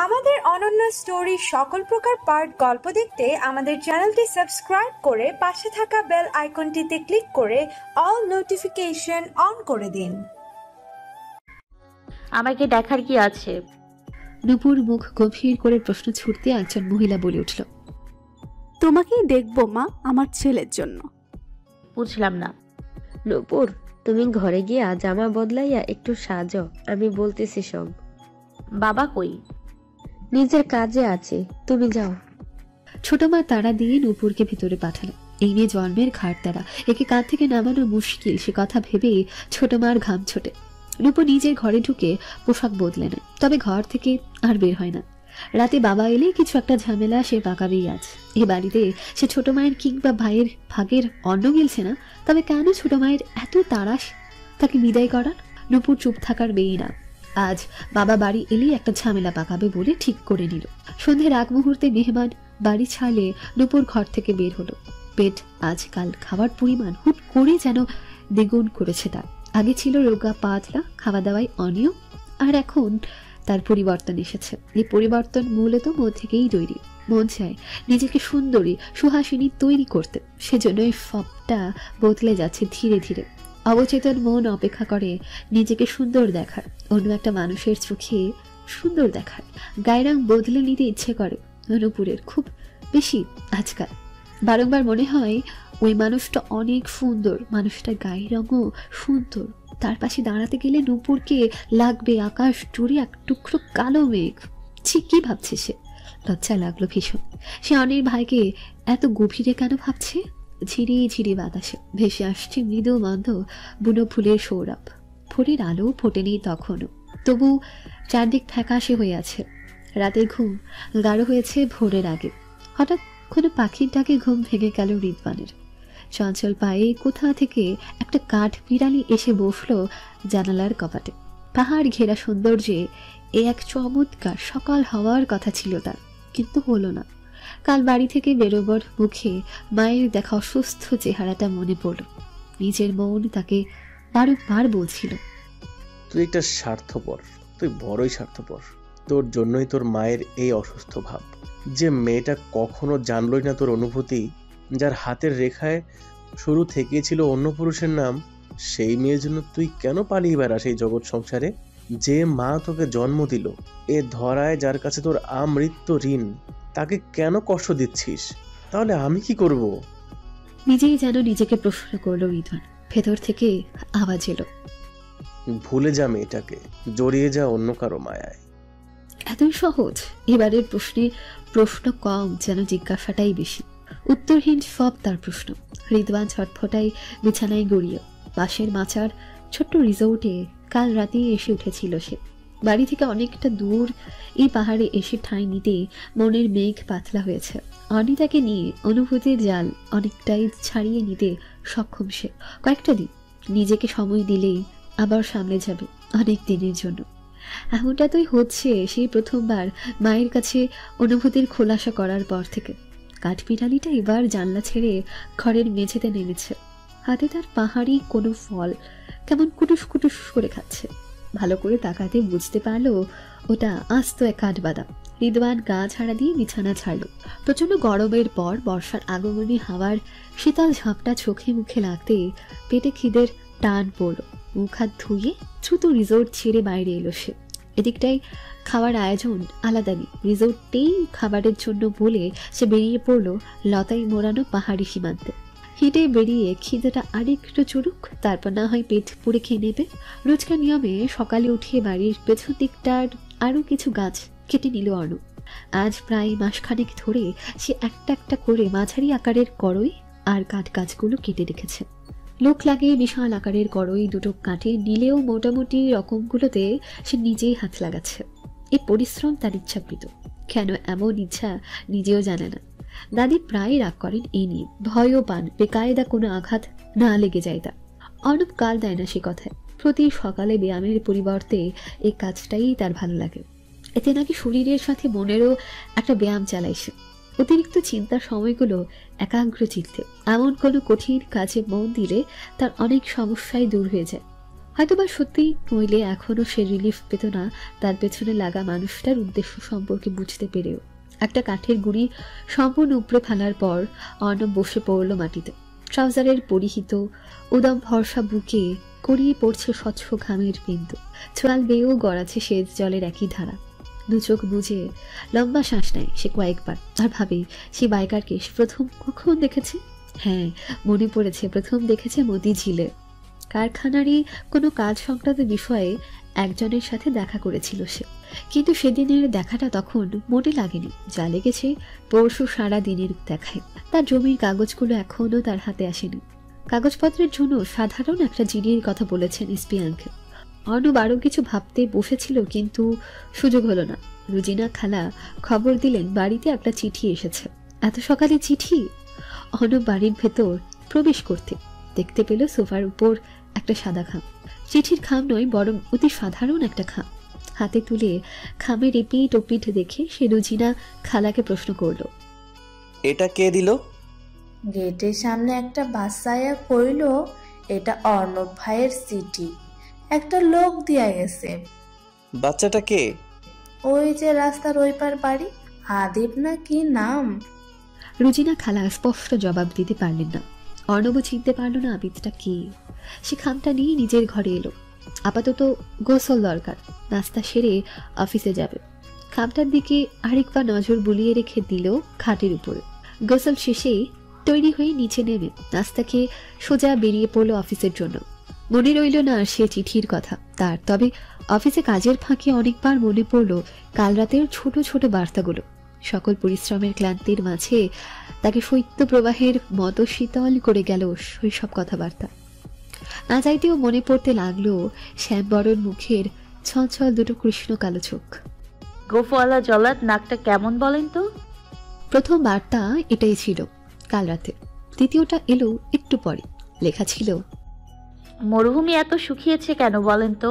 আমাদের অনন্য স্টোরি সকল প্রকার পার্ট গল্প দেখতে আমাদের চ্যানেলটি সাবস্ক্রাইব করে পাশে থাকা বেল আইকনটিতে ক্লিক করে অল নোটিফিকেশন অন করে দিন। আমাকে দেখার কি আছে? নূপুর মুখ গভীর করে প্রশ্ন ছুটতে একজন মহিলা বলে উঠল, তোমাকেই দেখবো মা, আমার ছেলের জন্য। বুঝলাম না। নূপুর, তুমি ঘরে গিয়া জামা বদলাইয়া একটু সাজো, আমি বলতেছি সব। বাবা কই? নিজের কাজে আছে, তুমি যাও। ছোট মা তাড়া দিয়ে নূপুরকে ভিতরে পাঠালো। এই নিয়ে জন্মের ঘাট তারা, একে কাঁধ থেকে নামানো মুশকিল, সে কথা ভেবে ছোট মার ঘাম ছোটে। নূপুর নিজের ঘরে ঢুকে পোশাক বদলে নেয়, তবে ঘর থেকে আর বের হয় না। রাতে বাবা এলে কিছু একটা ঝামেলা সে পাকাবেই আজ। এ বাড়িতে সে ছোট মায়ের কিংবা ভাইয়ের ভাগের অন্ন গিলছে না, তবে কেন ছোট মায়ের এত তাড়াশ তাকে বিদায় করার? নূপুর চুপ থাকার মেয়ে না। আজ বাবা বাড়ি এলেই একটা ঝামেলা পাকাবে বলে ঠিক করে নিল। সন্ধ্যের আগ মুহূর্তে মেহমান বাড়ি ছাড়লে নূপুর ঘর থেকে বের হলো। পেট আজকাল খাবার পরিমাণ হুট করে যেন দ্বিগুণ করেছে তার। আগে ছিল রোগা পাতলা, খাওয়া দাওয়ায় অনিয়ম, আর এখন তার পরিবর্তন এসেছে। এই পরিবর্তন মূলত মন থেকেই তৈরি। মন চায় নিজেকে সুন্দরী সুহাসিনী তৈরি করতে, সেজন্য এই সবটা বদলে যাচ্ছে ধীরে ধীরে। অবচেতন মন অপেক্ষা করে নিজেকে সুন্দর দেখার, অন্য একটা মানুষের চোখে সুন্দর দেখার। গায়ের রং বদলে নিতে ইচ্ছে করে নূপুরের খুব বেশি আজকাল। বারংবার মনে হয় ওই মানুষটা অনেক সুন্দর, মানুষটার গায়ের রঙও সুন্দর। তার পাশে দাঁড়াতে গেলে নূপুরকে লাগবে আকাশ জুড়ে এক টুকরো কালো মেঘ। ঠিক কি ভাবছে সে? লজ্জা লাগলো ভীষণ। সে অনির ভাইকে এত গভীরে কেন ভাবছে? ঝিরি ঝিরি বাতাসে ভেসে আসছে মৃদু মন্দ বুনো ফুলের সৌরভ। ভোরের আলো ফোটেনি তখনও, তবু চারদিক ফ্যাকাশে হয়ে আছে। রাতের ঘুম গাঢ় হয়েছে ভোরের আগে। হঠাৎ কোনো পাখির ডাকে ঘুম ভেঙে গেল রিদওয়ানের। চঞ্চল পায়ে কোথা থেকে একটা কাঠ বিড়ালি এসে বসলো জানালার কপাটে। পাহাড় ঘেরা সৌন্দর্যে এ এক চমৎকার সকাল হওয়ার কথা ছিল তার, কিন্তু হলো না। কাল বাড়ি থেকে বেরোবার মুখে মায়ের দেখা অসুস্থ চেহারাটা মনে পড়ল। নিজের মন তাকে বারবার বলছিল, তুই একটা স্বার্থপর, তুই বড়ই স্বার্থপর। তোর জন্যই তোর মায়ের এই অসুস্থ ভাব। যে মেয়েটা কখনো জানলই না তোর অনুভূতি, যার হাতের রেখায় শুরু থেকে ছিল অন্য পুরুষের নাম, সেই মেয়ের জন্য তুই কেন পালিয়ে বেড়াস এই জগৎ সংসারে? যে মা তোকে জন্ম দিল, এ ধরায় যার কাছে তোর আমৃত্যু ঋণ, তাকে কেন কষ্ট দিচ্ছিস? তাহলে আমি কি করব? নিজেই যেন নিজেকে প্রশ্ন করলো রিদওয়ান। ভেতর থেকে আওয়াজ এলো, ভুলে যা মেয়েটাকে, জড়িয়ে যা অন্য কারো মায়ায়। এতই সহজ? এবারের প্রশ্নে প্রশ্ন কম, যেন জিজ্ঞাসাটাই বেশি। উত্তরহীন সব তার প্রশ্ন। রিদওয়ান ছটফটাই বিছানায় গড়িয়ে। পাশের মাচার ছোট্ট রিসোর্টে কাল রাতে এসে উঠেছিল সে। বাড়ি থেকে অনেকটা দূর এই পাহাড়ে এসে ঠাঁই নিতে মনের মেঘ পাতলা হয়েছে। অনিতাকে নিয়ে অনুভূতির জাল অনেকটাই ছাড়িয়ে নিতে সক্ষম সে। কয়েকটা দিন নিজেকে সময় দিলেই আবার সামলে যাবে অনেক দিনের জন্য। এমনটা তোই হচ্ছে সেই প্রথমবার মায়ের কাছে অনুভূতির খোলাসা করার পর থেকে। কাঠবিড়ালিটা এবার জানলা ছেড়ে ঘরের মেঝেতে নেমেছে। হাতে তার পাহাড়ি কোনো ফল কেমন কুটুস কুটুস করে খাচ্ছে। ভালো করে তাকাতে বুঝতে পারলো ওটা আস্ত এক কাঠবাদাম। রিদওয়ান গা ছাড়া দিয়ে বিছানা ছাড়ল। প্রচন্ড গরমের পর বর্ষার আগমনী হাওয়ার শীতল ঝাপটা চোখে মুখে লাগতে পেটে খিদের টান পড়ল। মুখ হাত ধুয়ে দ্রুত রিসোর্ট ছেড়ে বাইরে এলো সে। এদিকটাই খাওয়ার আয়োজন আলাদা নেই, রিসোর্টেই খাবারের জন্য বলে সে বেরিয়ে পড়লো লতাই মোড়ানো পাহাড়ি সীমান্তে। হেঁটে বেরিয়ে খিদেটা আরেকটু চড়ুক, তারপর না হয় পেট পুড়ে খেয়ে নেবে। রোজকার নিয়মে সকালে উঠিয়ে বাড়ির পেছন দিকটার আরো কিছু গাছ কেটে নিল অর্ণব। আজ প্রায় মাসখানেক ধরে সে একটা একটা করে মাঝারি আকারের করই আর কাঠ গাছগুলো কেটে রেখেছে। লোক লাগিয়ে বিশাল আকারের করই দুটো কাটে নিলেও মোটামুটি রকমগুলোতে সে নিজেই হাত লাগাচ্ছে। এই পরিশ্রম তার ইচ্ছাকৃত, কেন এমন ইচ্ছা নিজেও জানে না। দাদি প্রায় রাগ করেন এই নিয়ে, ভয়ও পান বেকায়দা কোনো আঘাত না লেগে যায় তার। অর্ণব কাল দেয় না সে কথায়। প্রতি সকালে ব্যায়ামের পরিবর্তে এই কাজটাই তার ভালো লাগে। এতে নাকি শরীরের সাথে মনেরও একটা ব্যায়াম চালায় সে। অতিরিক্ত চিন্তার সময়গুলো একাগ্র চিত্তে এমন কোনো কঠিন কাজে মন দিলে তার অনেক সমস্যাই দূর হয়ে যায়। হয়তোবা সত্যি নইলে এখনো সে রিলিফ পেত না তার পেছনে লাগা মানুষটার উদ্দেশ্য সম্পর্কে বুঝতে পেরেও। একটা কাঠের গুঁড়ি সম্পূর্ণ উপড়ে ফেলার পর অর্ণব বসে পড়ল মাটিতে। ট্রাউজারের পরিহিত উদম ভরসা বুকে গড়িয়ে পড়ছে স্বচ্ছ ঘামের বিন্দু, চোয়াল বেয়েও গড়াচ্ছে সেচ জলের একই ধারা। দু চোখ বুঝে লম্বা শ্বাস নেয় সে কয়েকবার, আর ভাবে সে বাইকারকে প্রথম কখন দেখেছে। হ্যাঁ, মনে পড়েছে, প্রথম দেখেছে মতি ঝিলে। কারখানারই কোনো কাজ সংক্রান্ত বিষয়ে একজনের সাথে দেখা করেছিল সে, কিন্তু সেদিনের দেখাটা তখন মনে লাগেনি, যা লেগেছে পরশু সারা দিনের দেখায়। তার জমির কাগজগুলো এখনো তার হাতে আসেনি। কাগজপত্রের জন্য সাধারণ একটা জিনির কথা বলেছেন এসপি আঙ্কেল। অর্ণব আরও কিছু ভাবতে বসেছিল, কিন্তু সুযোগ হলো না। রুজিনা খালা খবর দিলেন বাড়িতে একটা চিঠি এসেছে। এত সকালে চিঠি? অর্ণব বাড়ির ভেতর প্রবেশ করতে দেখতে পেল সোফার উপর একটা সাদা খাম। চিঠির খাম নয়, বরং অতি সাধারণ একটা খাম। হাতে তুলে খামের এপিঠ ওপিঠ দেখে সে রুজিনা খালাকে প্রশ্ন করল, এটা কে দিল? গেটের সামনে একটা বাসায়া কইল এটা অর্ণব ভাইয়ের চিঠি, একটা লোক দিয়া গেছে। বাচ্চাটা কে? ওই যে রাস্তার ওই পার বাড়ি, আদিব না কি নাম। রুজিনা খালা স্পষ্ট জবাব দিতে পারলেন না। অর্ণব চিনতে পারল না আবিদটা কে। সে খামটা নিয়ে নিজের ঘরে এলো। আপাতত গোসল দরকার, নাস্তা সেরে অফিসে যাবে। খামটার দিকে আরেকবার নজর বুলিয়ে রেখে দিল খাটের উপরে। গোসল শেষে তৈরি হয়ে নিচে নেমে নাস্তা খেয়ে সোজা বেরিয়ে পড়ল অফিসের জন্য। মনে রইল না সে চিঠির কথা তার, তবে অফিসে কাজের ফাঁকে অনেকবার মনে পড়ল কাল রাতের ছোট ছোট বার্তাগুলো। সকল পরিশ্রমের ক্লান্তির মাঝে তাকে শৈত্য প্রবাহের মতো শীতল করে গেল শৈশব কথাবার্তা। না চাইতেও মনে পড়তে লাগলো শ্যামবরণ মুখের ছলছল দুটো কৃষ্ণ কালো চোখ। গোফওয়ালা জলাদ নাকটা কেমন বলেন তো? প্রথম বার্তা এটাই ছিল কাল রাতে। দ্বিতীয়টা এলো একটু পরে। লেখা ছিল, মরুভূমি এত শুকিয়েছে কেন বলেন তো?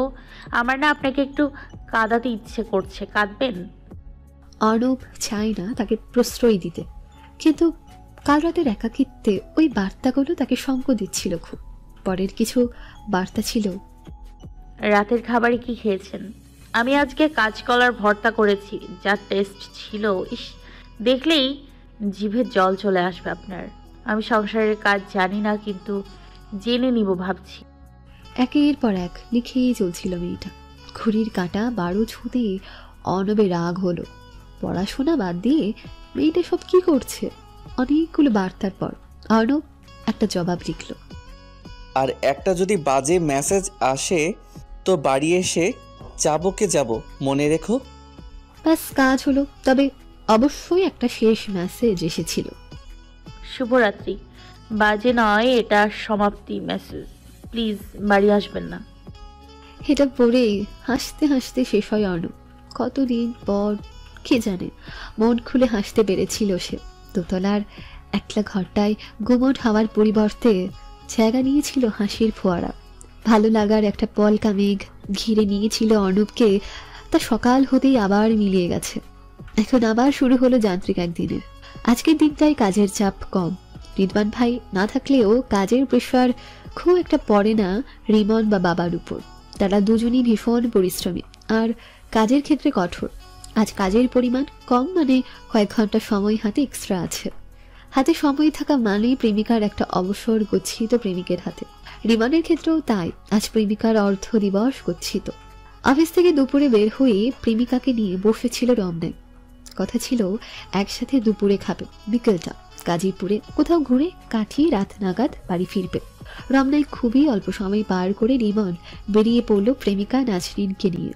আমার না আপনাকে একটু কাঁদাতে ইচ্ছে করছে, কাঁদবেন? অর্ণব চায় না তাকে প্রশ্রয় দিতে, কিন্তু কাল রাতের একাকিত্বে ওই বার্তাগুলো তাকে শঙ্ক দিচ্ছিল খুব। পরের কিছু বার্তা ছিল, রাতের খাবারে কি খেয়েছেন? আমি আজকে কাঁচকলার ভর্তা করেছি, যার টেস্ট ছিল, ইস, দেখলেই জিভে জল চলে আসবে আপনার। আমি সংসারের কাজ জানি না, কিন্তু জেনে নিব ভাবছি। একের পর এক লিখেই চলছিল মেয়েটা। ঘড়ির কাঁটা 12 ছুঁতে অর্ণবের রাগ হলো। পড়াশোনা বাদ দিয়ে মেয়েটা সব কি করছে? অনেকগুলো বার্তার পর অর্ণব একটা জবাব লিখল, আর একটা যদি বাজে মেসেজ আসে তো বাড়ি এসে যাবকে যাব, মনে রেখো। ব্যাস কাজ হলো। তবে অবশ্যই একটা শেষ মেসেজ এসেছিল, শুভরাত্রি। বাজে নয়, এটা সমাপ্তি মেসেজ। প্লিজ বাড়ি আসবেন না। এটা পড়েই হাসতে হাসতে শেষ হয় অর্ণব। কতদিন পর কে জানে মন খুলে হাসতে পেরেছিল সে। দোতলার একলা ঘরটায় গুমট হাওয়ার পরিবর্তে জায়গা নিয়েছিল হাসির ফোয়ারা। ভালো লাগার একটা পলকা মেঘ ঘিরে নিয়েছিল অর্ণবকে। তা সকাল হতেই আবার মিলিয়ে গেছে। এখন আবার শুরু হলো যান্ত্রিক একদিনের। আজকের দিনটাই কাজের চাপ কম। রিদওয়ান ভাই না থাকলেও কাজের প্রেশার খুব একটা পড়ে না রিমন বা বাবার উপর। তারা দুজনই ভীষণ পরিশ্রমী আর কাজের ক্ষেত্রে কঠোর। আজ কাজের পরিমাণ কম, মানে কয়েক ঘন্টা সময় হাতে এক্সট্রা আছে। হাতে সময় থাকা মানেই প্রেমিকার একটা অবসর গচ্ছিত প্রেমিকের হাতে। রিমনের ক্ষেত্রেও তাই। আজ প্রেমিকার অর্ধ দিবস গচ্ছিত। অফিস থেকে দুপুরে বের হয়ে প্রেমিকাকে নিয়ে বসেছিল রমনায়। কথা ছিল একসাথে দুপুরে খাবে। বিকেলটা গাজীপুরে কোথাও ঘুরে কাটিয়ে রাত নাগাদ বাড়ি ফিরবে। রমনায় খুবই অল্প সময় পার করে রিমন বেরিয়ে পড়ল প্রেমিকা নাজরিনকে নিয়ে।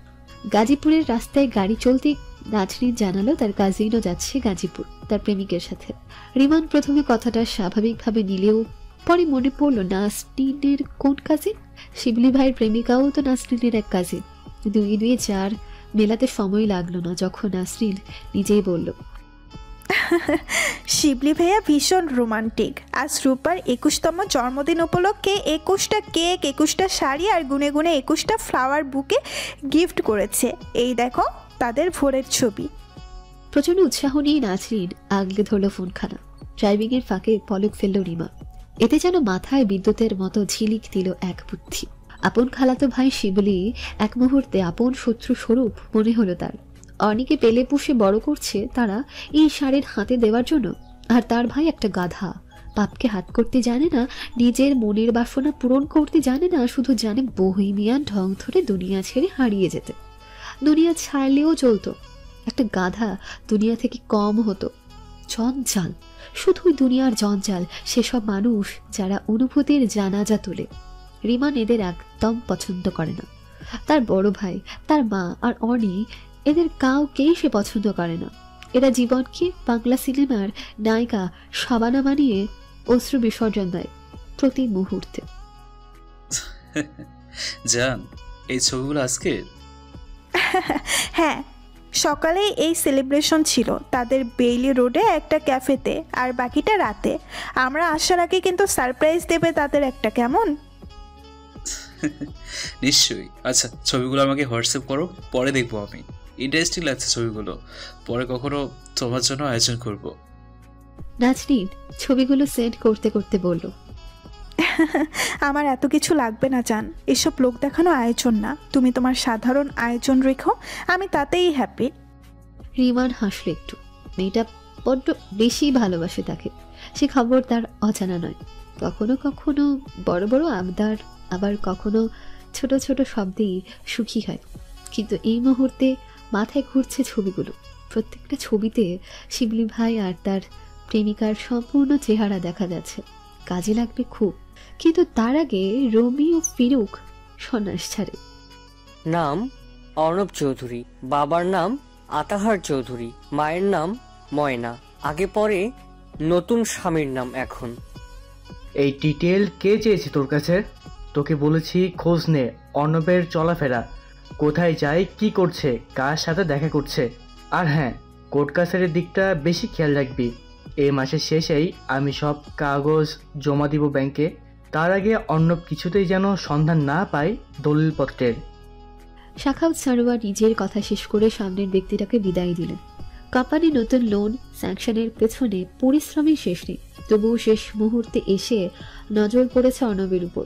গাজীপুরের রাস্তায় গাড়ি চলতে নাজরিন জানালো তার কাজিনও যাচ্ছে গাজীপুর তার প্রেমিকের সাথে। রিমন প্রথমে কথাটা স্বাভাবিকভাবে নিলেও পরে মনে পড়লো নাজরিনের কোন কাজিন? শিবলি ভাইয়ের প্রেমিকাও তো নাজরিনের এক কাজিন। দুই দুই 4 মেলাতে সময় লাগলো না যখন নাজরিন নিজেই বলল, শিবলি ভাইয়া ভীষণ রোমান্টিক। আজ রূপার 21তম জন্মদিন উপলক্ষে 21টা কেক, 21টা শাড়ি আর গুনে গুনে 21টা ফ্লাওয়ার বুকে গিফট করেছে। এই দেখো তাদের ভোরের ছবি। প্রচন্ড উৎসাহ নিয়ে নাজরিন আগলে ধরল ফোনখানা। ড্রাইভিং এর ফাঁকে পলক ফেলল রিমা। এতে যেন মাথায় বিদ্যুতের মতো ঝিলিক দিল এক বুদ্ধি। আপন খালাতো ভাই শিবলি এক মুহূর্তে আপন শত্রু স্বরূপ মনে হলো তার। অনেকে পেলে পুষে বড় করছে তারা এই শাড়ির হাতে দেওয়ার জন্য, আর তার ভাই একটা গাধা, পাপকে হাত করতে জানে না, নিজের মনের বাসনা পূরণ করতে জানে না, শুধু জানে বহিমিয়ান ঢং ধরে দুনিয়া ছেড়ে হারিয়ে যেতে। দুনিয়া ছাড়লেও চলতো, একটা গাধা দুনিয়া থেকে কম হতো। জঞ্জাল, শুধুই দুনিয়ার জঞ্জাল, সেসব মানুষ যারা অনুভূতির জানাজা তোলে। রিমান এদের একদম পছন্দ করে না। তার বড় ভাই, তার মা আর অনি, এদের কাউকেই সে পছন্দ করে না। এরা জীবনকে বাংলা সিনেমার নায়িকা শাবানা বানিয়ে অশ্রু বিসর্জন দেয় প্রতি মুহূর্তে। জান, এই ছবিগুলো আজকে? হ্যাঁ, সকালে এই সেলিব্রেশন ছিল তাদের বেইলি রোডে একটা ক্যাফেতে, আর বাকিটা রাতে। আমরা আসার আগে কিন্তু সারপ্রাইজ দেবে তাদের একটা, কেমন? নিশ্চয়ই। আচ্ছা, ছবিগুলো আমাকে হোয়াটসঅ্যাপ করো, পরে দেখবো। আমি ইন্টারেস্টিং লাগছে ছবিগুলো, পরে কখনো তোমার জন্য আয়োজন করব। নাজনীন ছবিগুলো সেন্ড করতে করতে বলল, আমার এত কিছু লাগবে না জান, এসব লোক দেখানো আয়োজন না। তুমি তোমার সাধারণ আয়োজন রেখো, আমি তাতেই হ্যাপি। রিমান হাসল একটু। মেয়েটা বড্ড বেশি ভালোবাসে তাকে, সে খবর তার অজানা নয়। কখনো কখনো বড় বড় আবদার, আবার কখনো ছোট ছোট শব্দেই সুখী হয়। কিন্তু এই মুহূর্তে মাথায় ঘুরছে ছবিগুলো। প্রত্যেকটা ছবিতে শিবলি ভাই আর তার প্রেমিকার সম্পূর্ণ চেহারা দেখা যাচ্ছে। কাজে লাগবে খুব, কিন্তু তার আগে রমি ও ফিরুক সন্ন্যাস ছাড়ে। নাম অর্ণব চৌধুরী, বাবার নাম আতাহার চৌধুরী, মায়ের নাম ময়না। আগে পরে নতুন স্বামীর নাম এখন। এই ডিটেল কে চেয়েছে তোর কাছে? তোকে বলেছি খোঁজ নে অর্ণবের চলাফেরা, কোথায় যায়, কি করছে, কার সাথে দেখা করছে। আর হ্যাঁ, কোর্ট কাছারির দিকটা বেশি খেয়াল রাখবি। এই মাসের শেষেই আমি সব কাগজ জমা দিব ব্যাংকে। তার আগে অর্ণব কিছুতেই যেন সন্ধান না পায় দলিলপত্রের। শাখাউত সারোয়ার নিজের কথা শেষ করে সামনের ব্যক্তিটাকে বিদায় দিলেন। কোম্পানি নতুন লোন স্যাংশনের পেছনে পরিশ্রমের শেষ নেই, তবুও শেষ মুহূর্তে এসে নজর পড়েছে অর্ণবের উপর।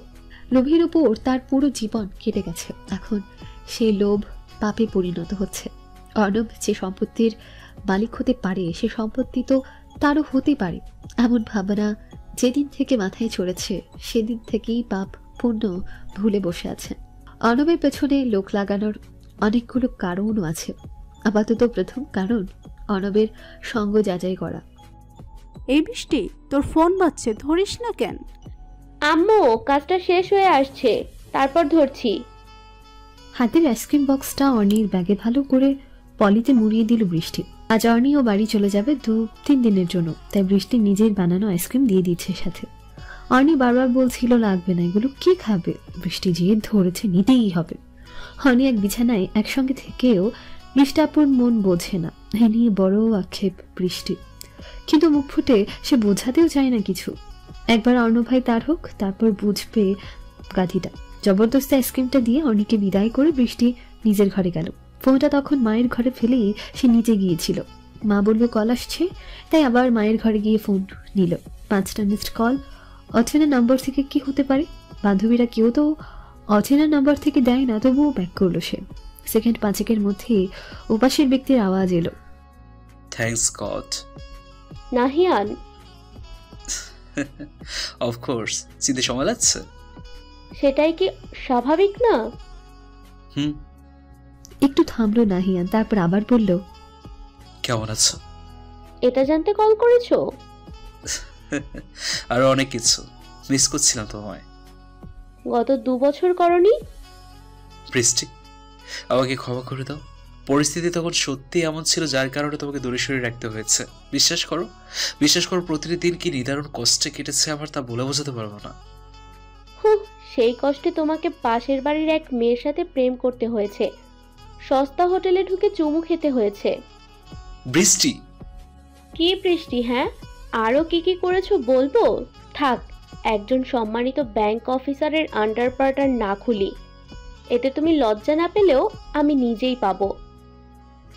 লোভের উপর তার পুরো জীবন কেটে গেছে, এখন সেই লোভ পাপে পরিণত হচ্ছে। অর্ণব যে সম্পত্তির মালিক হতে পারে, সে সম্পত্তি তো তারও হতে পারে, এমন ভাবনা যেদিন থেকে মাথায় চড়েছে সেদিন থেকেই পাপ পুণ্য ভুলে বসে আছে। অর্ণবের পেছনে লোক লাগানোর অনেকগুলো কারণও আছে। আপাতত প্রথম কারণ অর্ণবের সঙ্গ যাচাই করা। এই বৃষ্টি, তোর ফোন বাজছে, ধরিস না কেন? আম্মু, কাজটা শেষ হয়ে আসছে, তারপর ধরছি। হাতের আইসক্রিম বক্সটা অর্ণির ব্যাগে ভালো করে পলিতে মুড়িয়ে দিল বৃষ্টি। আজ অর্ণিও বাড়ি চলে যাবে 2-3 দিনের জন্য, তাই বৃষ্টি নিজের বানানো আইসক্রিম দিয়ে দিচ্ছে সাথে। অর্ণি বারবার বলছিল লাগবে না, এগুলো কি খাবে। বৃষ্টি জেদ ধরেছে, নিতেই হবে। অর্ণি এক বিছানায় একসঙ্গে থেকেও বৃষ্টি আপুর মন বোঝে না, এ নিয়ে বড় আক্ষেপ বৃষ্টি। কিন্তু মুখ ফুটে সে বোঝাতেও চায় না কিছু। একবার অর্ণ ভাই তার হোক, তারপর বুঝবে গাধিটা। জবরদস্তি আইসক্রিমটা দিয়ে অর্ণিকে বিদায় করে বৃষ্টি নিজের ঘরে গেল। ফোনটা তখন মায়ের ঘরে ফেলেই সে নিচে গিয়েছিল। মা বলল কল আসছে, তাই আবার মায়ের ঘরে গিয়ে ফোন নিল। 5টা মিসড কল। অচেনা নাম্বার থেকে কি হতে পারে? বান্ধবীরা কেউ তো অচেনা নাম্বার থেকে দেয় না, তবুও ব্যাক করলো সে। সেকেন্ড 5 মধ্যে উপাসের ব্যক্তির আওয়াজ এলো, থ্যাঙ্কস গড। নাহিয়ান? অফকোর্স, চিনতে সময় লাগছে। সেটাই কি স্বাভাবিক না? একটু থামলো নাহিয়ান, তারপর আবার বলল, কেমন আছো? এটা জানতে কল করেছো? আরো অনেক কিছু, মিস করছিলাম তোমায়। গত 2 বছর করনি? বৃষ্টি, আমাকে ক্ষমা করে দাও। পরিস্থিতি তখন সত্যি এমন ছিল যার কারণে তোমাকে দূরে সরিয়ে রাখতে হয়েছে। বিশ্বাস করো, প্রতিটি দিন কি নিদারুণ কষ্টে কেটেছে আমার, তা বলে বোঝাতে পারবো না। সেই কষ্টে তোমাকে পাশের বাড়ির এক মেয়ের সাথে প্রেম করতে হয়েছে, সস্তা হোটেলে ঢুকে চুমু খেতে হয়েছে। বৃষ্টি? কি বৃষ্টি? হ্যাঁ, আরো কি কি করেছো বলবো? থাক, একজন সম্মানিত ব্যাংক অফিসারের আন্ডারপার্টার না খুলি, এতে তুমি লজ্জা না পেলেও আমি নিজেই পাবো।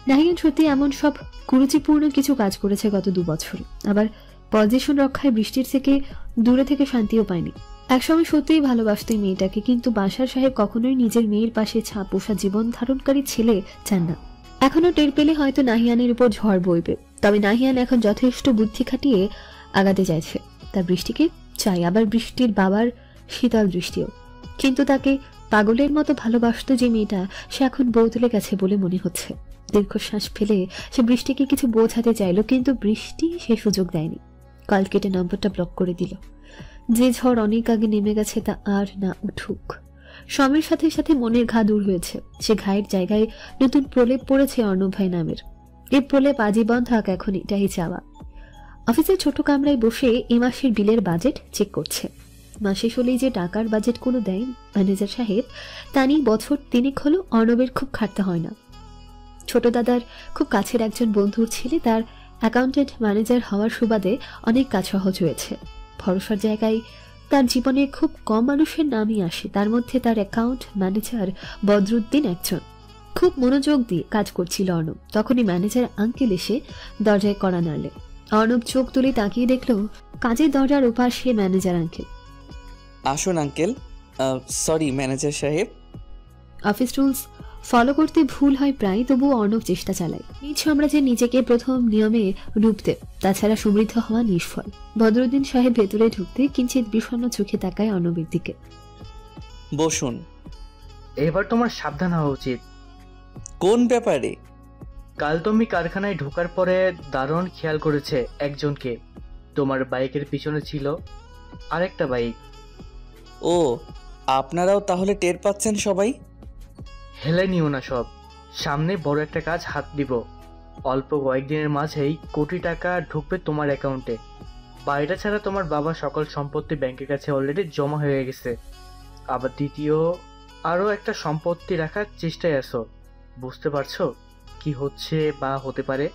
নাহিয়ান সত্যি এমন সব কুরুচিপূর্ণ কিছু কাজ করেছে গত 2 বছর। আবার পজিশন রক্ষায় বৃষ্টির থেকে দূরে থেকে শান্তিও পায়নি। একসময় সত্যিই ভালোবাসত এই মেয়েটাকে, কিন্তু বাসার সাহেব কখনোই নিজের মেয়ের পাশে পোষা জীবন ধারণকারী ছেলে চান না। এখনো টের পেলে হয়তো নাহিয়ানের উপর ঝড় বইবে, তবে নাহিয়ান এখন যথেষ্ট বুদ্ধি খাটিয়ে আগাতে চাইছে। তার বৃষ্টিকে চাই, আবার বৃষ্টির বাবার শীতল দৃষ্টিও। কিন্তু তাকে পাগলের মতো ভালোবাসত যে মেয়েটা, সে এখন বদলে গেছে বলে মনে হচ্ছে। দীর্ঘশ্বাস ফেলে সে বৃষ্টিকে কিছু বোঝাতে চাইল, কিন্তু বৃষ্টি সে সুযোগ দেয়নি। কল কেটে নম্বরটা ব্লক করে দিল। যে ঝড় অনেক আগে নেমে গেছে তা আর না উঠুক। সময়ের সাথে সাথে মনের ঘা দূর হয়েছে। সে ঘায়ের জায়গায় নতুন প্রলেপ পড়েছে অর্ণব ভাই নামের। এই প্রলেপ আজীবন থাক, এখন এটাই চাওয়া। অফিসের ছোট কামরায় বসে এ মাসের বিলের বাজেট চেক করছে। মাসে হলেই যে টাকার বাজেট কোনো দেয় ম্যানেজার সাহেব, তা নিয়ে বছর 3 হলো অর্ণবের খুব খাটতে হয় না। ছোট দাদার খুব কাছের একজন বন্ধুর ছেলে তার অ্যাকাউন্টেন্ট ম্যানেজার হওয়ার সুবাদে অনেক কাজ সহজ হয়েছে। ভরসার জায়গায় তার জীবনে খুব কম মানুষের নামই আসে, তার মধ্যে তার অ্যাকাউন্ট ম্যানেজার বদরুদ্দিন একজন। খুব মনোযোগ দিয়ে কাজ করছিল অর্ণব, তখনই ম্যানেজার আঙ্কেল এসে দরজায় কড়া নাড়লে। অর্ণব চোখ তুলে তাকিয়ে দেখল কাজের দরজার ওপাশ সে ম্যানেজার আঙ্কেল। আসুন আঙ্কেল। সরি ম্যানেজার সাহেব। অফিস রুলস ফলো করতে ভুল হয় প্রায়, তবুও অর্ণব চেষ্টা চালায় নিজ সাম্রাজ্যের নিজেকে প্রথম নিয়মে রূপ দেব, তাছাড়া সমৃদ্ধ হওয়া নিষ্ফল। বদরুদ্দিন সাহেব ভেতরে ঢুকতে কিঞ্চিত বিষণ্ণ চোখে তাকায় অর্ণবের দিকে। বসুন। এবার তোমার সাবধান হওয়া উচিত। কোন ব্যাপারে? কাল তুমি কারখানায় ঢোকার পরে দারুণ খেয়াল করেছে একজনকে। তোমার বাইকের পিছনে ছিল আরেকটা বাইক। ও, আপনারাও তাহলে টের পাচ্ছেন সবাই? হেলে নিও না সব। সামনে বড় একটা কাজ হাত দিব। অল্প কয়েকদিনের মাঝেই কোটি টাকা ঢুকবে তোমার অ্যাকাউন্টে। বাড়িটা ছাড়া তোমার বাবার সকল সম্পত্তি ব্যাংকের কাছে অলরেডি জমা হয়ে গেছে। আবার দ্বিতীয় আরও একটা সম্পত্তি রাখার চেষ্টায় আছো। বুঝতে পারছো কি হচ্ছে বা হতে পারে?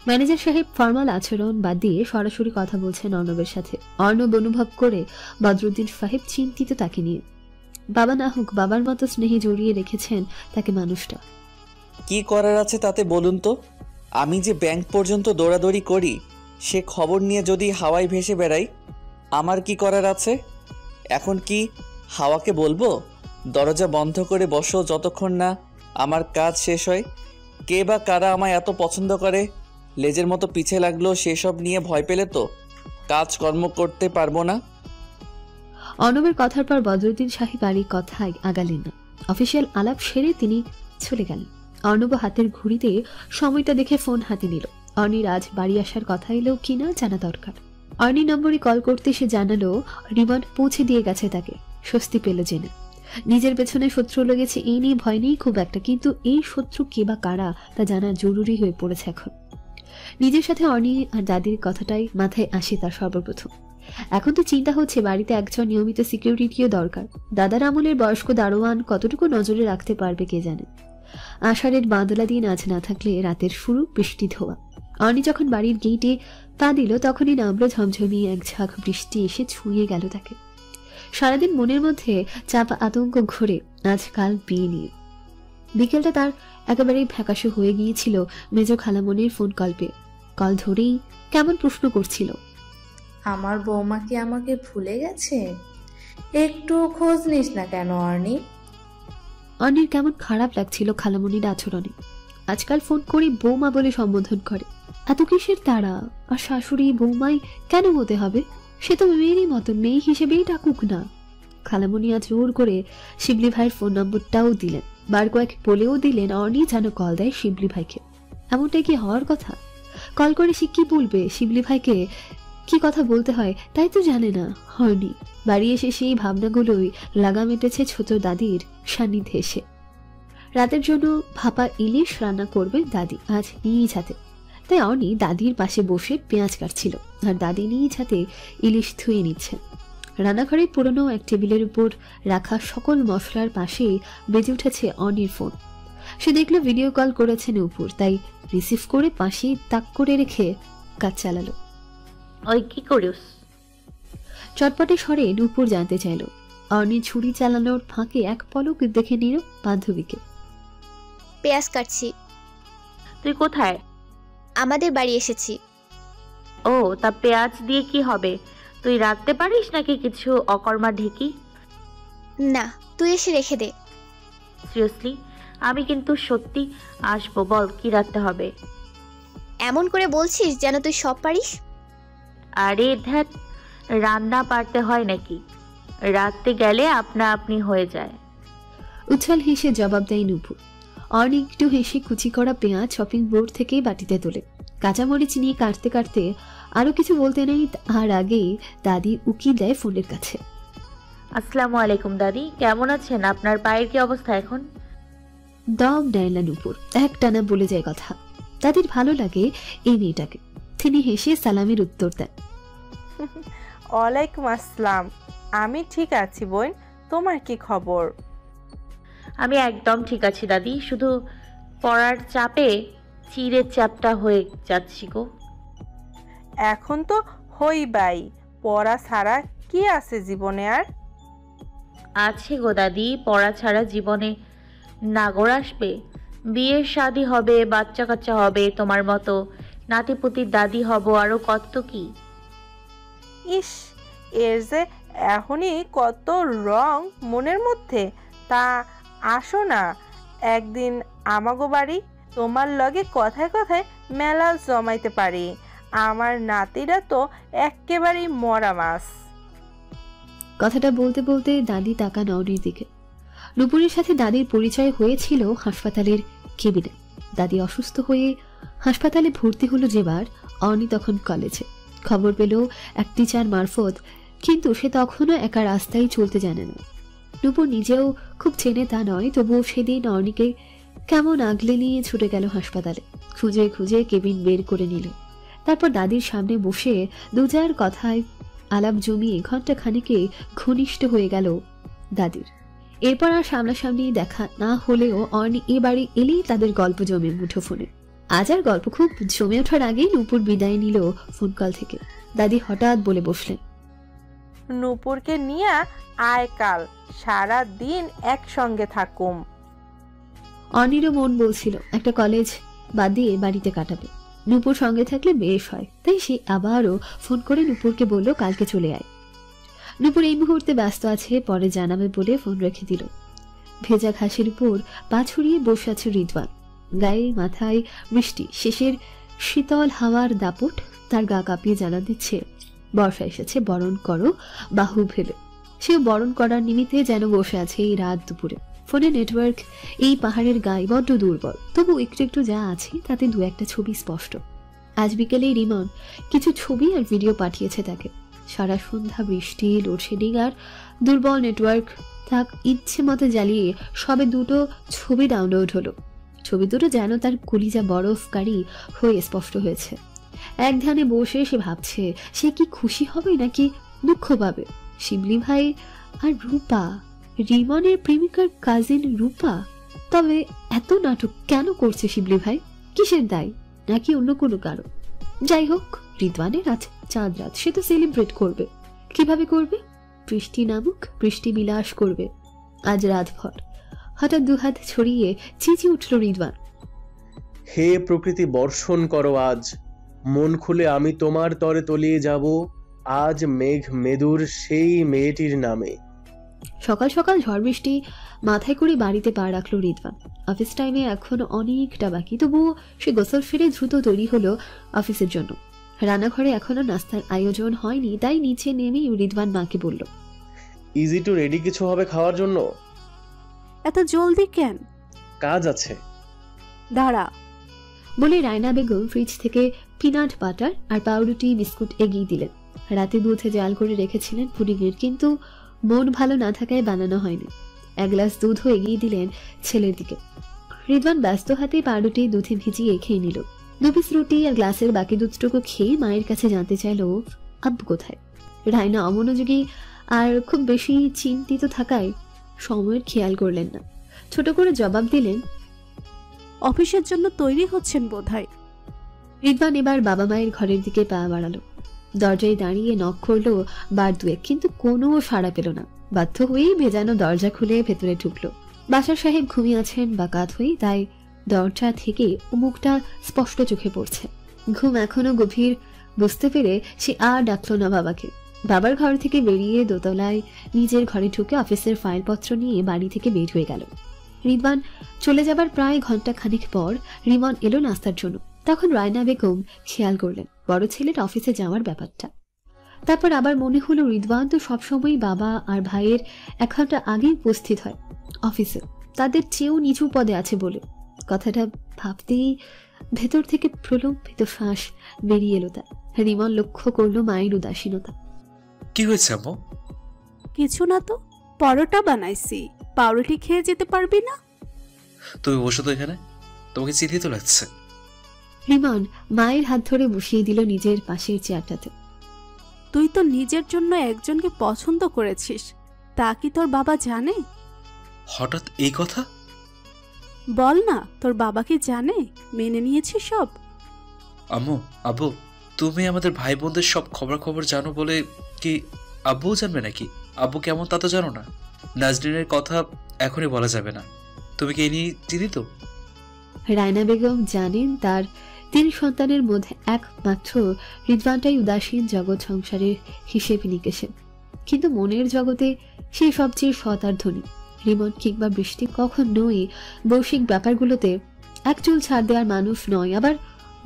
ম্যানেজার সাহেব ফর্মাল আচরণ বাদ দিয়ে সরাসরি কথা বলছেন অর্ণবের সাথে। অর্ণব অনুভব করে বদরুদ্দিন সাহেব চিন্তিত তাকে নিয়ে। বাবা না হোক, বাবার মতো স্নেহে জড়িয়ে রেখেছেন তাকে মানুষটা। কি করার আছে তাতে বলুন তো? আমি যে ব্যাংক পর্যন্ত দৌড়াদৌড়ি করি, সে খবর নিয়ে যদি হাওয়ায় ভেসে বেড়াই, আমার কি করার আছে? এখন কি হাওয়াকে বলবো দরজা বন্ধ করে বসো যতক্ষণ না আমার কাজ শেষ হয়? কে বা কারা আমায় এত পছন্দ করে, লেজের মতো পিছে লাগলো সেসব নিয়ে ভয় পেলে তো কাজকর্ম করতে পারবো না। অর্ণবের কথার পর বদরুদ্দিন সাহেব আর এই কথায় আগালেন না। অফিসিয়াল আলাপ সেরে তিনি চলে গেলেন। অর্ণব হাতের ঘড়িতে সময়টা দেখে ফোন হাতে নিল। অর্ণির আজ বাড়ি আসার কথা এলেও কিনা জানা দরকার। অর্ণি নম্বরে কল করতে সে জানালো রিমান্ড পৌঁছে দিয়ে গেছে তাকে। স্বস্তি পেল জেনে। নিজের পেছনে শত্রু লেগেছে এই নিয়ে ভয় নেই খুব একটা, কিন্তু এই শত্রু কে বা কারা তা জানা জরুরি হয়ে পড়েছে এখন। নিজের সাথে অর্ণি আর দাদির কথাটাই মাথায় আসে তার সর্বপ্রথম। এখন তো চিন্তা হচ্ছে বাড়িতে একজন নিয়মিত সিকিউরিটিও দরকার। দাদার আমলের বয়স্ক দারোয়ান কতটুকু নজরে রাখতে পারবে কে জানে। আষাঢ়ের বাদলা দিন আজ না থাকলে রাতের শুরু বৃষ্টি ধোয়া। অর্ণি যখন বাড়ির গেটে পা দিল তখনই নামলো ঝমঝমিয়ে এক ঝাঁক বৃষ্টি এসে ছুঁয়ে গেল তাকে। সারাদিন মনের মধ্যে চাপা আতঙ্ক ঘুরে আজকাল বিয়ে নিয়ে। বিকেলটা তার একেবারেই ফ্যাকাশে হয়ে গিয়েছিল মেজ খালামনির ফোন কল পেয়ে। কল ধরেই কেমন প্রশ্ন করছিল, আমার বৌমা কি আমাকে ভুলে গেছে? একটু খোঁজ নিস না কেন অর্ণি? অর্ণির কেমন খারাপ লাগছিল খালামনির আচরণে। আজকাল ফোন করে বৌমা বলে সম্বোধন করে। এত কিসের তারা? আর শাশুড়ি বৌমাই কেন হতে হবে? সে তো মেয়েরই মতন, মেয়ে হিসেবেই ডাকুক না। খালামনি আজ জোর করে শিবলি ভাইয়ের ফোন নম্বরটাও দিলেন। বার কয়েক বলেও দিলেন অর্ণি যেন কল দেয় শিবলি ভাইকে। এমনটাই কি হওয়ার কথা? কল করে সে কি বলবে? শিবলি ভাইকে কি কথা বলতে হয় তাই তো জানে না অর্ণি। বাড়ি এসে সেই ভাবনাগুলোই লাগাম এঁটেছে ছোট দাদির সান্নিধ্যে এসে। রাতের জন্য ভাপা ইলিশ রান্না করবে দাদি আজ নিজ হাতে। তাই অর্ণি দাদির পাশে বসে পেঁয়াজ কাটছিল আর দাদি নিজ হাতে ইলিশ ধুয়ে নিচ্ছেন। রান্নাঘরে পুরনো এক টেবিলের উপর রাখা সকল মশলার পাশেই বেজে উঠেছে অর্ণির ফোন। সে দেখলো ভিডিও কল করেছেন উপর, তাই রিসিভ করে পাশেই তাক করে রেখে কাজ চালালো। ওই কি করিস? চটপটে স্বরে নূপুর জানতে চাইল। অর্ণি ছুরি চালানোর ফাঁকে এক পলক দেখে নিল বান্ধবীকে। পেঁয়াজ কাটছি। তুই কোথায়? আমাদের বাড়ি এসেছি। ও, তা পেঁয়াজ দিয়ে কি হবে? তুই রাখতে পারিস নাকি কিছু অকর্মা ঢেকি? না, তুই এসে রেখে দে। সিরিয়াসলি, আমি কিন্তু সত্যি আসবো। বল কি রাখতে হবে? এমন করে বলছিস যেন তুই সব পারিস। আরে ধ্যাত, রান্না পারতে হয় নাকি? রাখতে গেলে আপনা আপনি হয়ে যায়। উচ্ছ্বাল হেসে জবাব দেয় নূপুর। অর্ণি একটু হেসে কুচি করা পেঁয়াজ শপিং বোর্ড থেকে বাটিতে তোলে। কাঁচামরিচ নিয়ে কাটতে কাটতে আরো কিছু বলতে নেই আর আগেই দাদি উকি দেয় ফোনের কাছে। আসসালামু আলাইকুম দাদি, কেমন আছেন? আপনার পায়ের কি অবস্থা এখন? দম দেয় না নূপুর, একটানা বলে যায় কথা। দাদির ভালো লাগে এই মেয়েটাকে। তিনি হেসে সালামের উত্তর দেন। ওয়ালাইকুম আসসালাম, আমি ঠিক আছি বোন, তোমার কি খবর? আমি একদম ঠিক আছি দাদি, শুধু পড়ার চাপে চিড়ের চাপটা হয়ে যাচ্ছি গো। এখন তো হইবাই, পড়া ছাড়া কি আছে জীবনে আর? আছে গো দাদি, পড়া ছাড়া জীবনে নাগর আসবে। বিয়ের শাদী হবে, বাচ্চা কাচ্চা হবে, তোমার মতো নাতিপুতির দাদি হব, আরো কত কি। ইস, এর যে এখনই কত রং মনের মধ্যে। তা আসো না একদিন আমাগো বাড়ি, তোমার লগে কথায় কথায় মেলা জমাইতে পারি। আমার নাতিরা তো একেবারেই মরা মাছ। কথাটা বলতে বলতে দাদি তাকান অর্ণির দিকে। নূপুরের সাথে দাদির পরিচয় হয়েছিল হাসপাতালের কেবিনে। দাদি অসুস্থ হয়ে হাসপাতালে ভর্তি হলো যেবার, অর্ণি তখন কলেজে। খবর পেল এক টিচার মারফত, কিন্তু সে তখনও একা রাস্তায় চলতে জানে না। নূপুর নিজেও খুব চেনে তা নয়, তবুও সেদিন অর্ণিকে কেমন আগলে নিয়ে ছুটে গেল হাসপাতালে। খুঁজে খুঁজে কেবিন বের করে নিল। তারপর দাদির সামনে বসে দুজার কথায় আলাপ জমিয়ে ঘন্টা খানিকে ঘনিষ্ঠ হয়ে গেল দাদির। এরপর আর সামনাসামনি দেখা না হলেও অর্ণি এ বাড়ি এলেই তাদের গল্প জমে মুঠোফোনে। আজ আর গল্প খুব জমে ওঠার আগেই নূপুর বিদায় নিল ফোন কল থেকে। দাদি হঠাৎ বলে বসলেন, নূপুরকে নিয়ে আয়, কাল সারা দিন একসঙ্গে থাকুম। অর্ণিরও মন বলছিল একটা কলেজ বাদ দিয়ে বাড়িতে কাটাবে। নূপুর সঙ্গে থাকলে বেশ হয়, তাই সে আবারও ফোন করে নূপুরকে বলল কালকে চলে আয়। নূপুর এই মুহূর্তে ব্যস্ত আছে, পরে জানাবে বলে ফোন রেখে দিল। ভেজা ঘাসের উপর পা ছড়িয়ে বসে আছে রিদওয়ান। গায়ে মাথায় বৃষ্টি, শেষের শীতল হাওয়ার দাপট তার গা কাঁপিয়ে জানা দিচ্ছে বর্ষা এসেছে, বরণ করো বাহু ফেলে। সেও বরণ করার নিমিত্তে যেন বসে আছে এই রাত দুপুরে। ফোনে নেটওয়ার্ক এই পাহাড়ের গায়ে বড্ড দুর্বল, তবু একটু একটু যা আছে তাতে দু একটা ছবি স্পষ্ট। আজ বিকেলে রিমন কিছু ছবি আর ভিডিও পাঠিয়েছে তাকে। সারা সন্ধ্যা বৃষ্টি, লোডশেডিং আর দুর্বল নেটওয়ার্ক তাক ইচ্ছে মতো জ্বালিয়ে সবে দুটো ছবি ডাউনলোড হলো। ছবি দুটো যেন তার কলিজা বরফকারী হয়ে স্পষ্ট হয়েছে। এক ধ্যানে বসে সে ভাবছে সে কি খুশি হবে নাকি দুঃখ পাবে। শিবলি ভাই আর রূপা, রিমনের প্রেমিকার কাজিন রূপা। তবে এত নাটক কেন করছে শিবলি ভাই? কিসের দায়? নাকি অন্য কোনো কারণ? যাই হোক, রিদওয়ানের আজ চাঁদ রাত, সে তো সেলিব্রেট করবে। কিভাবে করবে? বৃষ্টি নামুক, বৃষ্টি বিলাস করবে আজ রাতভর। হঠাৎ দুহাত ছড়িয়ে চেঁচিয়ে উঠল রিদওয়ান, হে প্রকৃতি বর্ষণ করো আজ, মন খুলে আমি তোমার তরে তলিয়ে যাব আজ মেঘ মেদুর সেই মেয়েটির নামে। সকাল সকাল ঝড় বৃষ্টি মাথায় করে বাড়িতে পা রাখলো রিদওয়ান। অফিস টাইমে এখন অনেকটা বাকি, তবুও সে গোসল ফিরে দ্রুত তৈরি হলো অফিসের জন্য। রান্নাঘরে এখনো নাস্তার আয়োজন হয়নি, তাই নিচে নেমেই রিদওয়ান মাকে বলল, ইজি টু রেডি কিছু হবে খাওয়ার জন্য? এত জলদি কেন? কাজ আছে। দাঁড়া বলে রায়না বেগম ফ্রিজ থেকে পিনাট বাটার আর পাউরুটি বিস্কুট এগিয়ে দিলেন। রাতে দুধে জাল করে রেখেছিলেন পুডিংয়ের, কিন্তু মন ভালো না থাকায় বানানো হয়নি। এক গ্লাস দুধও এগিয়ে দিলেন ছেলের দিকে। রিদওয়ান ব্যস্ত হাতে পাউরুটি দুধে ভিজিয়ে খেয়ে নিল। 2 পিস রুটি আর গ্লাসের বাকি দুধটুকু খেয়ে মায়ের কাছে জানতে চাইল আব্বু কোথায়। রায়না অমনোযোগী আর খুব বেশি চিন্তিত থাকায় সময়ের খেয়াল করলেন না। ছোট করে জবাব দিলেন, অফিসের জন্য তৈরি হচ্ছেন বোধহয়। রিদওয়ান এবার বাবা মায়ের ঘরের দিকে পা বাড়ালো। দরজায় দাঁড়িয়ে নক করলো বার দুয়েক, কিন্তু কোনো সাড়া পেল না। বাধ্য হয়েই ভেজানো দরজা খুলে ভেতরে ঢুকলো। বাসার সাহেব ঘুমিয়ে আছেন বা কাত হয়ে, তাই দরজা থেকে মুখটা স্পষ্ট চোখে পড়ছে। ঘুম এখনো গভীর বুঝতে পেরে সে আর ডাকলো না বাবাকে। বাবার ঘর থেকে বেরিয়ে দোতলায় নিজের ঘরে ঢুকে অফিসের ফাইলপত্র নিয়ে বাড়ি থেকে বের হয়ে গেল। রিদওয়ান চলে যাবার প্রায় ঘন্টা খানিক পর রিমন এলো নাস্তার জন্য। তখন রায়না বেগম খেয়াল করলেন বড় ছেলের অফিসে যাওয়ার ব্যাপারটা। তারপর আবার মনে হলো রিদওয়ান তো সবসময় বাবা আর ভাইয়ের 1 ঘন্টা আগেই উপস্থিত হয় অফিসে, তাদের চেয়েও নিচু পদে আছে বলে। কথাটা ভাবতেই ভেতর থেকে প্রলম্বিত শ্বাস বেরিয়ে এলো তার। রিমন লক্ষ্য করলো মায়ের উদাসীনতা। কি হয়েছে আম্মু? কিছু না তো, পরোটা বানাইছি, পাউরুটি খেয়ে যেতে পারবি না? তুমি বসো তো এখানে, তোমাকে চিঠিয়ে তো লাগছে। রিমন মায়ের হাত ধরে বসিয়ে দিল নিজের পাশের চেয়ারটাতে। তুই তো নিজের জন্য একজনকে পছন্দ করেছিস, তা কি তোর বাবা জানে? হঠাৎ এই কথা? বল না, তোর বাবা কি জানে? মেনে নিয়েছিস সব? আম্মু, আব্বু, তুমি আমাদের ভাই বোনদের সব খবর জানো বলে কি আব্বুও জানবে নাকি? আব্বু কেমন তা তো জানো না। নাজরিনের কথা এখনই বলা যাবে না। তুমি কি এই নিয়ে চিন্তিত? রায়না বেগম জানেন তার 3 সন্তানের মধ্যে একমাত্র রিদওয়ানটাই উদাসীন জগৎ সংসারের হিসেব নিকেশে, কিন্তু মনের জগতে সে সবচেয়ে সৎ আর ধনী। রিমন কিংবা বৃষ্টি কখনোই বৈশ্বিক ব্যাপারগুলোতে এক চুল ছাড় দেওয়ার মানুষ নয়, আবার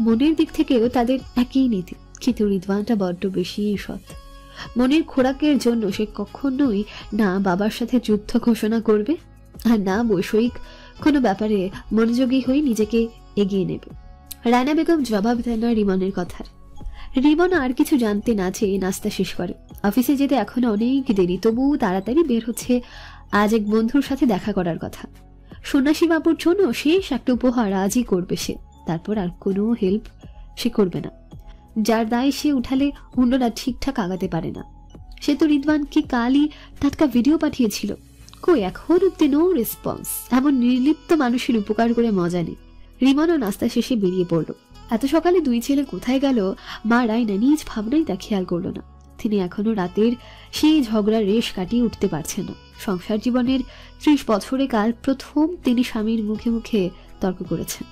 মনের দিক থেকেও তাদের একই নীতি। কিন্তু রিদওয়ানটা বড্ড বেশি সৎ। মনের খোরাকের জন্য সে কখনোই না বাবার সাথে যুদ্ধ ঘোষণা করবে আর না বৈষয়িক কোনো ব্যাপারে মনোযোগী হয়ে নিজেকে এগিয়ে নেবে। রায়না বেগম জবাব দেন না রিমনের কথার। রিমন আর কিছু জানতে না চেয়ে নাস্তা শেষ করে। অফিসে যেতে এখনো অনেক দেরি, তবু তাড়াতাড়ি বের হচ্ছে আজ এক বন্ধুর সাথে দেখা করার কথা। সন্ন্যাসী বাবুর জন্য শেষ একটা উপহার আজই করবে সে, তারপর আর কোনো হেল্প সে করবে না যার দায় সে উঠালে অন্যরা ঠিকঠাক আগাতে পারে না। সে তো রিদওয়ানকে কালই টাটকা ভিডিও পাঠিয়েছিল, কই এখন অব্দি নো রেসপন্স। এমন নির্লিপ্ত মানুষের উপকার করে মজা নেই। রিমনও নাস্তা শেষে বেরিয়ে পড়ল। এত সকালে 2 ছেলে কোথায় গেল মা রায়না নিজ ভাবনাই তা খেয়াল করলো না। তিনি এখনো রাতের সেই ঝগড়ার রেশ কাটিয়ে উঠতে পারছেন না। সংসার জীবনের 30 বছরে কাল প্রথম তিনি স্বামীর মুখে মুখে তর্ক করেছেন,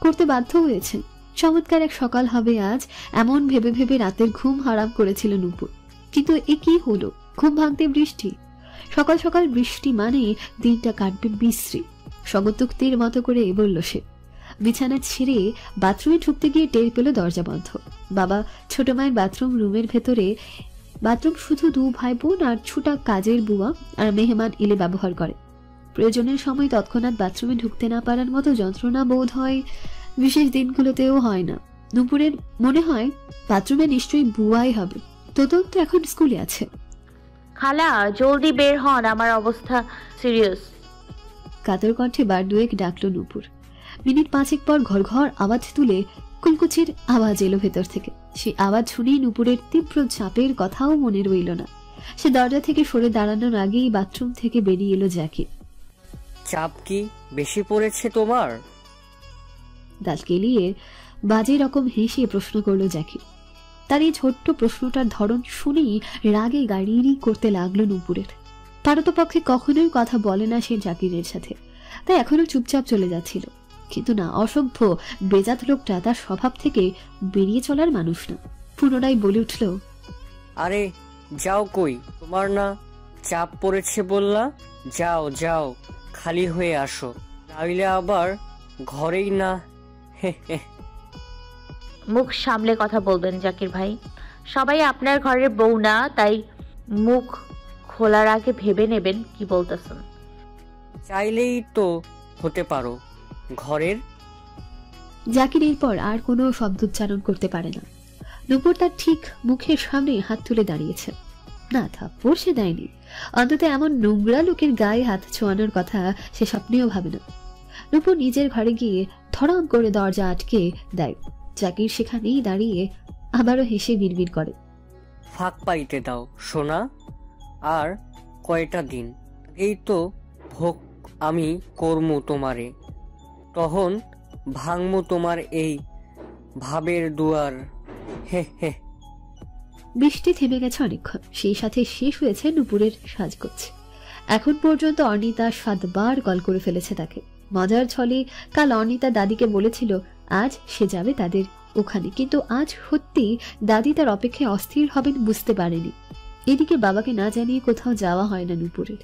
করতে বাধ্য হয়েছেন। চমৎকার এক সকাল হবে আজ, এমন ভেবে ভেবে রাতের ঘুম হারাম করেছিল নূপুর। কিন্তু এ কি হলো? ঘুম ভাঙতে বৃষ্টি। সকাল সকাল বৃষ্টি মানে দিনটা কাটবে বিশ্রী। স্বগতোক্তির মতো করে বলল সে। বিছানা ছেড়ে বাথরুমে ঢুকতে গিয়ে টের পেল দরজা বন্ধ। বাবা ছোট মায়ের বাথরুম রুমের ভেতরে। বাথরুম শুধু 2 ভাই বোন আর ছুটা কাজের বুয়া আর মেহমান এলে ব্যবহার করে। প্রয়োজনের সময় তৎক্ষণাৎ বাথরুমে ঢুকতে না পারার মতো যন্ত্রণা বোধ হয় বিশেষ দিনগুলোতেও হয় না। নূপুরের মনে হয় বাথরুমে নিশ্চয়ই বুয়াই হবে। তোতন তো এখন স্কুলে আছে। খালা জলদি বের হন, আমার অবস্থা সিরিয়াস। কাতর কণ্ঠে বার 2 ডাকলো নূপুর। মিনিট 5 পর ঘর ঘর আওয়াজ তুলে কুলকুচির আওয়াজ এলো ভেতর থেকে। সেই আওয়াজ শুনেই নূপুরের তীব্র চাপের কথাও মনে রইল না। সে দরজা থেকে সরে দাঁড়ানোর আগেই বাথরুম থেকে বেরিয়ে এলো জ্যাকি। চাপ কি বেশি পড়েছে তোমার? দাঁত কেলিয়ে বাজে রকম হেসে প্রশ্ন করলো জ্যাকি। তার এই ছোট্ট প্রশ্নটার ধরন শুনেই রাগে গাড়িরি করতে লাগলো নূপুরের। পারতপক্ষে কখনোই কথা বলে না সে জাকিরের সাথে, তাই এখনো চুপচাপ চলে যাচ্ছিল। কিন্তু না, অসভ্য বেজাত লোকটা তার স্বভাব থেকে বেরিয়ে চলার মানুষ না। পুনরায় বলে উঠল, আরে যাও, কই তোমার না চাপ পড়েছে বললা? যাও যাও, খালি হয়ে আসো, নাইলে আবার ঘরেই না। মুখ সামলে কথা বলবেন জাকির ভাই, সবাই আপনার ঘরের বউ না, তাই মুখ খোলার আগে ভেবে নেবেন কি বলতেছেন। চাইলেই তো হতে পারো ঘরের। জাকির এরপর আর কোনো শব্দ উচ্চারণ করতে পারে না। নূপুর তার ঠিক মুখের সামনে হাত তুলে দাঁড়িয়েছে। না, থাপ্পড় সে দেয়নি, অন্তত এমন নোংরা লোকের গায়ে হাত ছোঁয়ানোর কথা সে স্বপ্নেও ভাবে না। নূপুর নিজের ঘরে গিয়ে ধরাম করে দরজা আটকে দেয়। জাকির সেখানেই দাঁড়িয়ে আবারও হেসে বিড়বিড় করে, ফাঁক পাইতে দাও সোনা, আর কয়টা দিন এই তো ভোগ আমি করমু তোমারে, তখন ভাঙমু তোমার এই ভাবের দুয়ার। হে হে। বৃষ্টি থেমে গেছে অনেকক্ষণ, সেই সাথে শেষ হয়েছে নূপুরের সাজগোজ। এখন পর্যন্ত অর্ণিতা 7 বার কল করে ফেলেছে তাকে। মজার ছলে কাল অর্ণিতা দাদিকে বলেছিল আজ সে যাবে তাদের ওখানে, কিন্তু আজ সত্যি দাদি তার অপেক্ষায় অস্থির হবেন বুঝতে পারেনি। এদিকে বাবাকে না জানিয়ে কোথাও যাওয়া হয় না নুপুরের।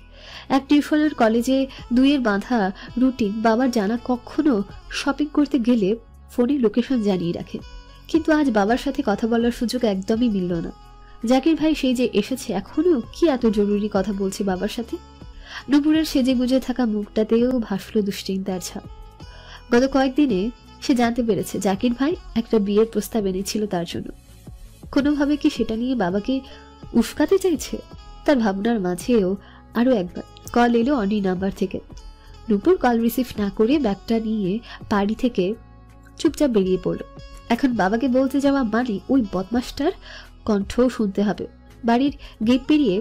এক টিউশনের কলেজে 2-এর বাঁধা রুটিন বাবার জানা, কখনো শপিং করতে গেলে ফোনে লোকেশন জানিয়ে রাখে। কিন্তু আজ বাবার সাথে কথা বলার সুযোগ একদমই মিলল না। জাকির ভাই সেই যে এসেছে, এখনো কি এত জরুরি কথা বলছে বাবার সাথে? নুপুরের সেজে গুজে থাকা মুখটাতেও ভাসল দুশ্চিন্তার ছাপ। গত কয়েকদিনে সে জানতে পেরেছে জাকির ভাই একটা বিয়ের প্রস্তাব এনেছিল তার জন্য। কোনোভাবে কি সেটা নিয়ে বাবাকে উস্কাতে চাইছে? তার ভাবনার মাঝেও আরো একবার কল এলো অনি নাম্বার থেকে। নুপুর কল রিসিভ না করে ব্যাগটা নিয়ে বাড়ি থেকে চুপচাপ বেরিয়ে পড়ল। এখন বাবাকে বলতে যাওয়া মানে ওই বদমাসটার কণ্ঠও শুনতে হবে। বাড়ির গেট পেরিয়ে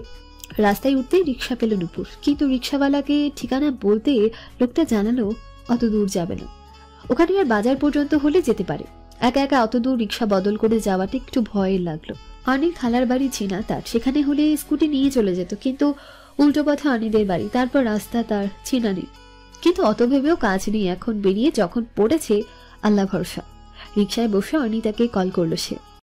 রাস্তায় উঠতেই রিক্সা পেল নুপুর, কিন্তু রিক্সাওয়ালাকে ঠিকানা বলতে লোকটা জানালো অত দূর যাবে না, ওখানে আর বাজার পর্যন্ত হলে যেতে পারে। একা একা অত দূর রিক্সা বদল করে যাওয়াটা একটু ভয়ের লাগলো। অনেক খালার বাড়ি চেনা তার, সেখানে হলে স্কুটি নিয়ে চলে যেত, কিন্তু উল্টো পথে অনিদের বাড়ি, তারপর রাস্তা তার চেনা নেই। কিন্তু অত ভেবেও কাজ নেই, এখন বেরিয়ে যখন পড়েছে আল্লাহ ভরসা। রিক্সায় বসে অনি তাকে কল করলো সে।